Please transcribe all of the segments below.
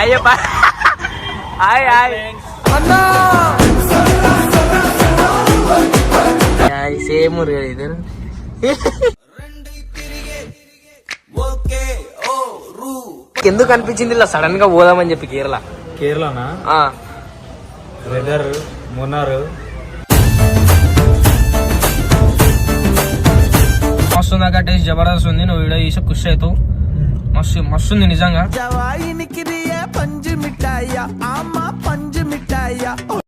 Hi చెప్పా. Hi hi అన్నా. Same ఇద్దరు. ఎందుకు అనిపించింది ఇలా సడన్ గా పోదామని చెప్పి కేరళనా వెదర్ మున్నార్ మస్తు ఉందాక టేస్ట్ జబర్దస్త్ ఉంది. నువ్వు వీడియో తీసి ఖుషి అవుతావు. మస్తు మస్తు ఉంది నిజంగా.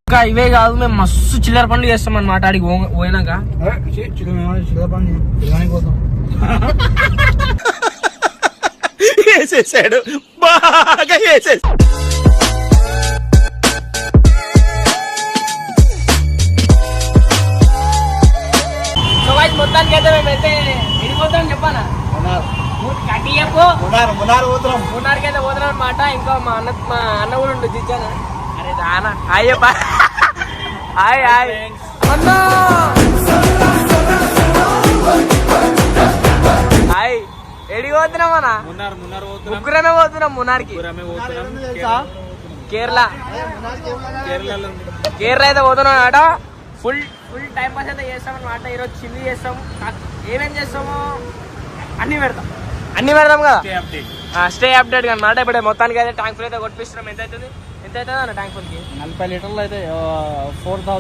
ఇంకా ఇవే కాదు, మేము మస్తు చిల్లర పనులు చేస్తాం అన్నమాట. ఆడికి పోయినాక వేసేసాడు బాగా వేసేసాడు. మొత్తానికి అయితే మేమైతే వెళ్ళిపోతాం చెప్పానా. మున్నార్కి అయితే పోతున్నాం అనమాట. ఇంకా మా అన్న కూడా ఉంటుంది దిచ్చానా. అరే దానా హాయ్ చెప్పా. హాయ్ హాయ్ అన్నా. హాయ్ ఎడికి పోతున్నామన్నా? ముగ్గురమే పోతున్నాం మున్నార్కి. కేరళ అయితే పోతున్నాం అన్నమాట. ఫుల్ టైం పాస్ అయితే చేస్తాం అనమాట. ఈరోజు చిల్లి చేస్తాం. ఏమేం చేస్తామో అన్ని పెడతాం కదా. స్టే అప్డేట్ అనమాట. ఇప్పుడు మొత్తానికి అయితే ట్యాంక్ ఫుల్ అయితే కొట్టిస్తున్నాం. ఎంత అవుతుంది అన్న ట్యాంక్ ఫుల్ కి? 40 లీటర్లు అయితే 4800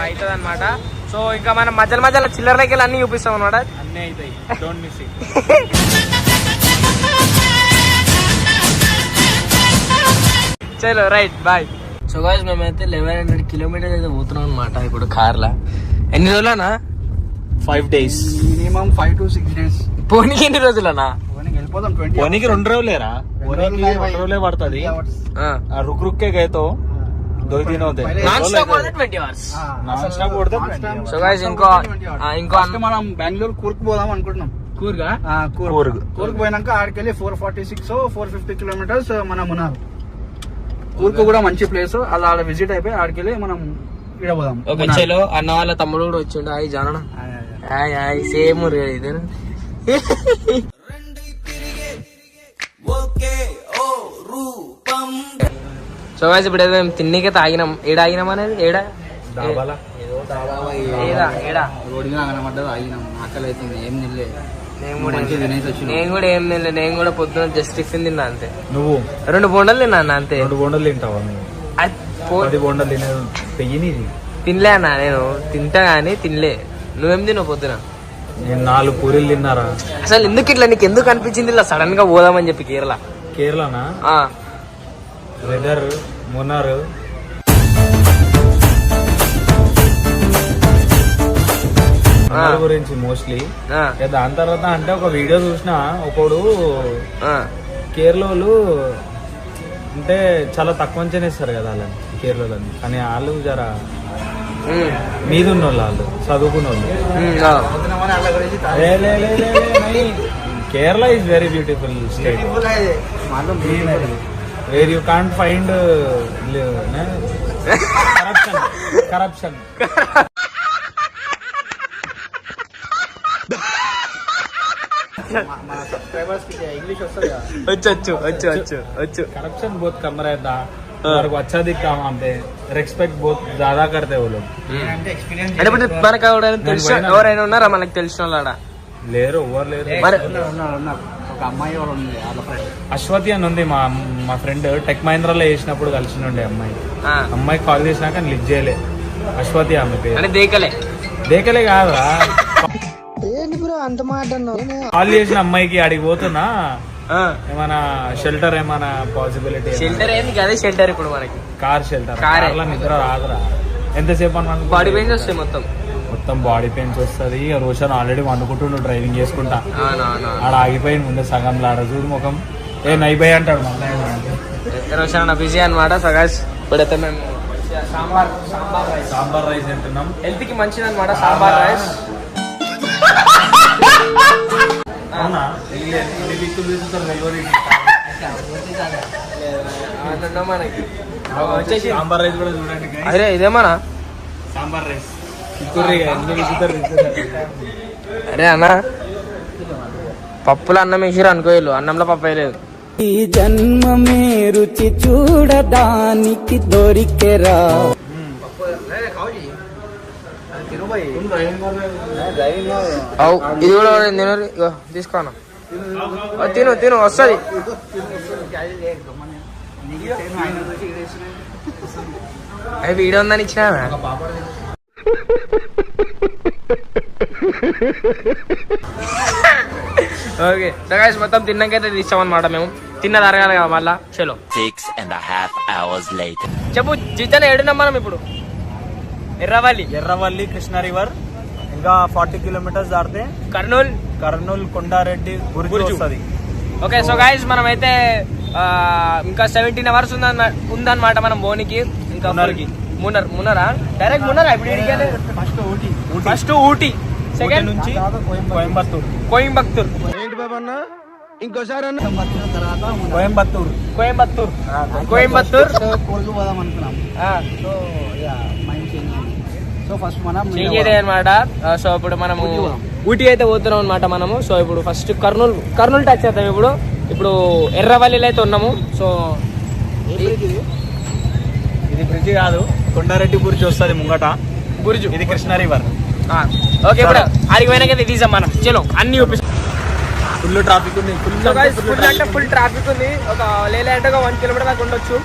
అవుతుంది అనమాట. సో ఇంకా మనం మధ్యలో చిల్లరలకి వెళ్ళి అన్ని చూపిస్తాం అనమాట. అన్నీ అవుతాయి. Don't miss it. చలో రైట్ బాయ్. సో గాయ్స్ మేమైతే 1100 కిలోమీటర్స్ అయితే పోతున్నాం అనమాట ఇప్పుడు కార్లా. ఎన్ని రోజులనా? 5 days. Minimum 5 to 6 days. పోనీకి ఎన్ని రోజులనా? పోనీకి 2 రోజులేరా? 2 రోజులే పడుతుంది. रुक के गए तो 2 दिन होते. నాన్ స్టాప్ కొడితే 20 hours. నాన్ స్టాప్ కొడితే. సో గాయ్స్ ఇంకో మనం బెంగళూరు కూర్గ్ పోదాం అనుకుంటున్నాం. కూర్గ్ పోయినాక ఆడికెళ్ళి 446 450 కిలోమీటర్స్ మనం మున్నార్. కూర్గ్ కూడా మంచి ప్లేస్. అలా ఆడ విజిట్ అయిపోయి ఆడికెళ్ళి మనం ఇక్కడ పోదాం. ఓకే చలో. అన్న వాళ్ళ తమ్ముడు కూడా వచ్చిండు. హాయ్ జాన. హాయ్ హాయ్ సేమ్ ఇద్దరు. సో గాయ్స్ ఇప్పుడు ఏదో మేము తిన్నీకైతే ఆగినాం. ఆగినాం అనేది ఏడా ఆగినాం. ఆకలి అవుతుంది. ఏం తినలేదు. నేను కూడా ఏం తినలేదు. నేను కూడా పొద్దున జస్ట్ టిఫిన్ తిన్నా అంతే. నువ్వు 2 బోండాలు తిన్నా అన్న అంతే. 2 బోండాలు తింటావా? 10 బోండాలు తినలే అన్న. నేను తింటా గానీ తినలే. నువ్వేం తిన్నావు పొద్దున? నేను 4 పూరీలు తిన్నారా. అసలు ఎందుకు ఇట్లా నీకు ఎందుకు అనిపించింది ఇలా సడన్ గా పోదామని చెప్పి కేరళనా వెదర్ మున్నార్ గురించి మోస్ట్లీ. దాని తర్వాత అంటే ఒక వీడియో చూసిన ఒకడు కేరళలు అంటే చాలా తక్కువ ఇస్తారు కదా వాళ్ళని కేరళని. కానీ వాళ్ళు జర మీద ఉన్న వాళ్ళు చదువుకున్న వాళ్ళు. Kerala is very beautiful state where you can't find corruption. వచ్చు. करप्शन बहुत कम रहता और अच्छा दिखता वहाँ पे. रेस्पेक्ट बहुत ज्यादा करते वो लोग. అంటే ఇప్పుడు మనకు ఎవరైనా ఉన్నారా మనకు తెలిసిన వాళ్ళ? లేరు, ఎవరు లేరు. ఒక అమ్మాయి ఉంది, అశ్వతి అని ఉంది మా ఫ్రెండ్. టెక్ మహీంద్రాలో వేసినప్పుడు కలిసి ఉండే అమ్మాయి కాల్ చేసినాక లిఫ్ట్ చేయలే. అశ్వతి ఆమె పేరు. దేకలే కాదురా. అంత మాట కాల్ చేసిన అమ్మాయికి అడిగి పోతున్నా ఏమైనా షెల్టర్ ఏమైనా పాసిబిలిటీ. షెల్టర్ ఏంది కదా? షెల్టర్ ఇప్పుడు మనకి కార్ షెల్టర్. నిద్ర రాదురా ఎంతసేపు అని. బాడీ పెయిన్స్ వస్తాయి. మొత్తం బాడీ పెయిన్స్ వస్తుంది. రోషన్ ఆల్రెడీ వండుకుంటుండు డ్రైవింగ్ చేసుకుంటా. ఆడ ఆగిపోయింది ముందే సగంలో. ఆడ చూడు ముఖం ఏ నైబై అంటాడు. రోషన్ అన్న బిజీ అనమాట. సగాస్ ఇప్పుడైతే మేము సాంబార్ రైస్ తింటున్నాం. హెల్త్ కి మంచిది అనమాట సాంబార్ రైస్. అవునా? మనకి సాంబార్ రైస్ కూడా చూడండి. అరే ఇదేమన్నా సాంబార్ రైస్. అరే అన్న పప్పులో అన్నం వేసిరు అనుకోలేదు. అన్నంలో పప్పు వేయలేదు. ఈ జన్మమే రుచి చూడడానికి దొరికెరా. ఇది కూడా తినరు, తీసుకోను. తిను తిను వస్తుంది. అవి వీడియో ఉందని ఇచ్చినా. ఓకే సో గైస్ మొత్తం తిన్నాకైతే తీస్తామన్నమాట. మేము తిన్నది అరగాలి కదా మళ్ళా. చలో 6.5 hours later. చెప్పు జితన్ ఏడున్నాం మనం ఇప్పుడు? ఎర్రవల్లి కృష్ణ రివర్, ఇంకా 40 కిలోమీటర్స్ దాటితే కర్నూలు కొండారెడ్డి బుర్జ్ వస్తుంది. ఓకే సో గైస్ మనం అయితే ఇంకా 17 hours ఉందన్నమాట మనం బోనికి. ఇంకా మున్నరా డైరెక్ట్ మున్నరా ఇప్పుడు? ఫస్ట్ ఊటీ, సెకండ్ నుంచి కోయంబత్తూర్. ఏంటి బాబా అన్న ఇంకోసారి కోయంబత్తూర్ కూర్గు పోదాం అనుకున్నాం. సో ఫస్ట్ మనం చేంజ్ అనమాట. సో ఇప్పుడు మనము ఊటీ అయితే పోతున్నాం అనమాట మనము. సో ఇప్పుడు ఫస్ట్ కర్నూలు టచ్ అవుతాం. ఇప్పుడు ఎర్రవల్లిలో అయితే ఉన్నాము. సో ఇది బ్రిడ్జ్ కాదు, కొండారెడ్డి బుర్జ్ వస్తుంది ముంగట. బుర్జు ఇది కృష్ణ రివర్. ఓకే ఇప్పుడు ఆడికి పోయినాకైతే తీసాం మనం. చలో అన్ని చూపిస్తాం. ఫుల్ ట్రాఫిక్ ఉంది, ఫుల్ ట్రాఫిక్ ఉంది. ఒక లేదంటే 1 కిలోమీటర్ దాకా ఉండొచ్చు.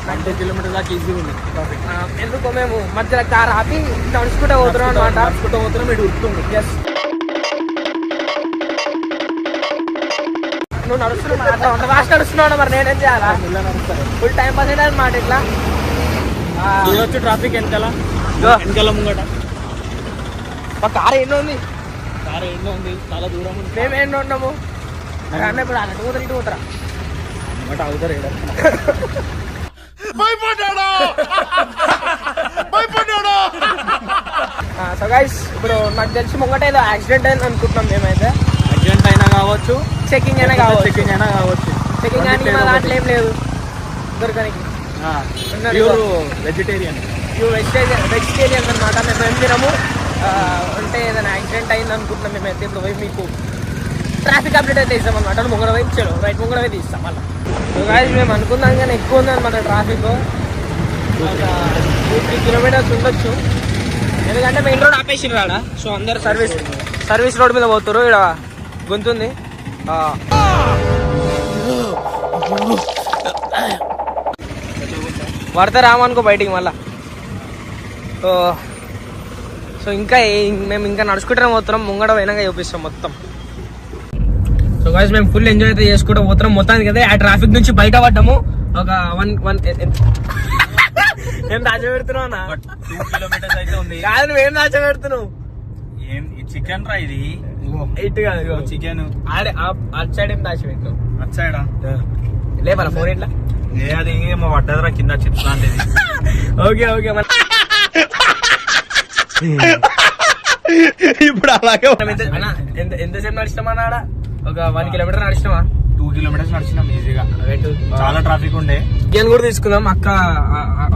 90 కిలోమీటర్ దాకా ఈజీ ఉంది ట్రాఫిక్. ఎందుకు మేము మధ్యలో కార్ ఆపి నడుచుకుంటూ పోతున్నాం అనమాట. ఇటు ఉరుకుతుంది. నువ్వు నడుస్తున్నావు అట్లా అంత ఫాస్ట్ నడుస్తున్నావు, మరి నేనేం చేయాలా? ఫుల్ టైం పాస్ అయ్యా అనమాట ఇట్లా. చూడొచ్చు ట్రాఫిక్ వెనకాల ముంగట. మా కార్ ఎన్నో ఉంది, చాలా దూరం ఉంది. మేము ఎన్నో ఉన్నాము. అన్న ఇప్పుడు అటు పోతారు ఇటు పోతారా? అవుతారు సో గైస్ ఇప్పుడు నాకు తెలిసి ముంగట ఏదో యాక్సిడెంట్ అయింది అనుకుంటున్నాం మేమైతే. యాక్సిడెంట్ అయినా కావచ్చు, చెకింగ్ అయినా కావచ్చు. చెకింగ్ అని మా దాంట్లో ఏం లేదు దొరకనికి. వెజిటేరియన్ వెజిటేరియన్స్ అనమాట. మేము ఏం తినము. అంటే ఏదైనా యాక్సిడెంట్ అయింది అనుకుంటున్నాం మేమైతే. ఇప్పుడు పోయి మీకు ట్రాఫిక్ అప్డేట్ అయితే ఇస్తాం అనమాట. ముంగడ పోయి చలో రైట్ ముంగడ పోయి తీస్తాం మళ్ళీ. గాయస్ మేము అనుకున్నాం కానీ ఎక్కువ ఉంది అనమాట ట్రాఫిక్. ఒక 2-3 కిలోమీటర్స్ ఉండొచ్చు. ఎందుకంటే మెయిన్ రోడ్ ఆపేసిరు రాడా. సో అందరు సర్వీస్ రోడ్ మీద పోతారు. ఇక్కడ గొంతుంది పడితే రామనుకో బయటికి మళ్ళా. సో ఇంకా మేము ఇంకా నడుచుకుంటూనే పోతున్నాం. ముంగడ పోయినాక చూపిస్తాం మొత్తం. సో గాయస్ మేము ఫుల్ ఎంజాయ్ అయితే చేసుకుంటూ పోతున్నాం మొత్తానికి. కదా ఆ ట్రాఫిక్ నుంచి బయట పడ్డాము. ఒక 1 ఏం దాచబెడుతున్నావు అన్న? 2 కిలోమీటర్స్ అయితే ఉంది. కాదు నువ్వేం దాచబెడుతున్నావు? చికెన్ రా ఇది. ఇటు కాదు చికెన్. అటు సైడ్ ఏం దాచిపెట్టినావు? అటు సైడా లేపా ఫోన్ ఇట్లా. అది ఏమో పడ్డదిరా కింద చిప్స్ లాంటిది. ఓకే ఇప్పుడు అలాగే ఎంతసేపు నడిచినామా? ఆడ ఒక 1 కిలోమీటర్ నడిచినామా? 2 కిలోమీటర్స్ నడిచినాం ఈజీగా. చాలా ట్రాఫిక్ ఉండే. చికెన్ కూడా తీసుకుందాం. అక్క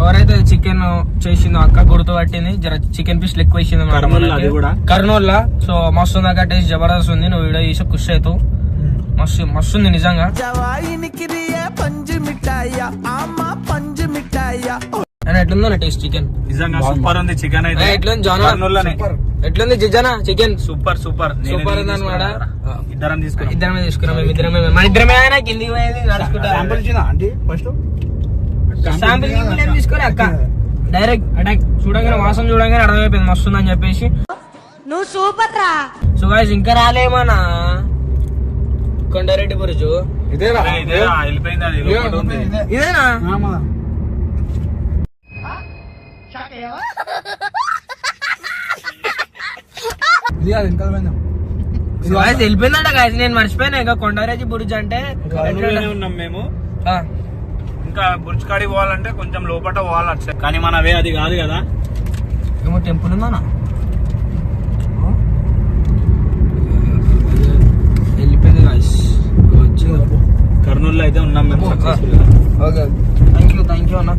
ఎవరైతే చికెన్ చేసిందో అక్క గుర్తు పట్టింది. జర చికెన్ పీస్ ఎక్కువ వేసింది కర్నూలు. సో మస్తు ఉంది అక్క, టేస్ట్ జబర్దస్త్ ఉంది. నువ్వు వీడియో చేసి ఖుషి అవుతావు. మస్తు ఉంది నిజంగా. ఎట్లుందో టేస్ట్ చికెన్ నిజంగా సూపర్ ఉంది. చికెన్ అయితే ఎట్లుంది జిజానా? చికెన్ సూపర్ సూపర్ ఉంది అనమాట. ఇద్దరం తీసుకున్నాం. మన ఇద్దరమే కిందికి పోయేది నడుచుకుంటా. శాంపిల్ ఏం తీసుకోలే అక్క. డైరెక్ట్ అటాక్ చూడంగానే వాసన చూడంగానే అర్థమైపోయింది మస్తుందని చెప్పేసి. నువ్వు సూపర్ రా. సో గాయ్స్ ఇంకా రాలేమన్నా కొండారెడ్డి బురుజు. ఇదేనా? వెళ్ళిపోయిందంట గాయస్. నేను మర్చిపోయినా. ఇంకా కొండారెడ్డి బురుజు అంటే ఉన్నాం మేము. ఇంకా బుర్జ్ కాడికి పోవాలంటే కొంచెం లోపల పోవాలి. కానీ మన వే అది కాదు కదా. ఏమో టెంపుల్ ఉందా? వెళ్ళిపోయింది గాయస్. కర్నూలులో అయితే ఉన్నాం మేము. ఓకే థ్యాంక్ యూ అన్న.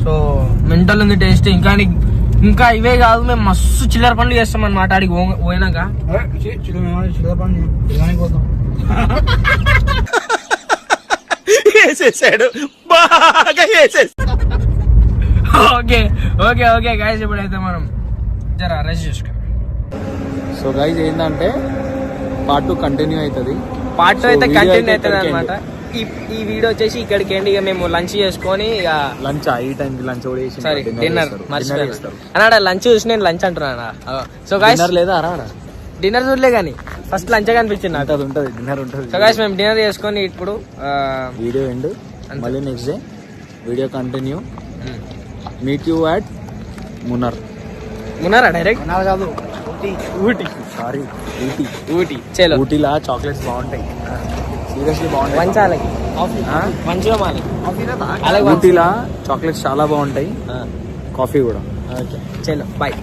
సో మెంటల్ ఉంది టేస్ట్. ఇంకా ఇవే కాదు, మేము మస్తు చిల్లర పనులు చేస్తాం అనమాట. ఆడికి పోయినాక వేసేసాడు, బాగా వేసేసాడు. ఓకే ఓకే ఓకే గైస్, ఇప్పుడైతే మనం జర రెస్ట్ చేసుకో. సో గైజ్ ఏంటంటే పార్ట్ 2 కంటిన్యూ అవుతుంది. పార్ట్ So, అయితే video కంటిన్యూ అయితే అవుతుంది ఇక్కడికి అనమాట. ఈ వీడియో వచ్చేసి ఇక్కడికి ఎండ్. ఇక మేము లంచ్ చేసుకొని ఇక లంచ్ ఈ టైంకి లంచ్ కూడా చేసి సారీ డిన్నర్ మర్చిపోయాను అన్నాడు. లంచ్ చూసి నేను లంచ్ అంటున్నా. సో గైస్ డిన్నర్ లేదా అరా డిన్నర్ చూడలే కానీ ఫస్ట్ లంచ్ కనిపించింది నాకు. అది ఉంటుంది, డిన్నర్ ఉంటుంది. సో గైస్ మేము డిన్నర్ చేసుకొని ఇప్పుడు వీడియో ఎండ్. మళ్ళీ next day video continue. Meet you at మున్నారా డైరెక్ట్ కాదు ఊటీ సారీ ఊటీ. ఊటీ చలో. ఊటీలా చాక్లెట్స్ బాగుంటాయి, సీరియస్లీ బాగుంటాయి. మంచాలకి మంచిగా మాలి అలాగే ఊటీలా చాక్లెట్స్ చాలా బాగుంటాయి, కాఫీ కూడా. ఓకే చలో బాయ్.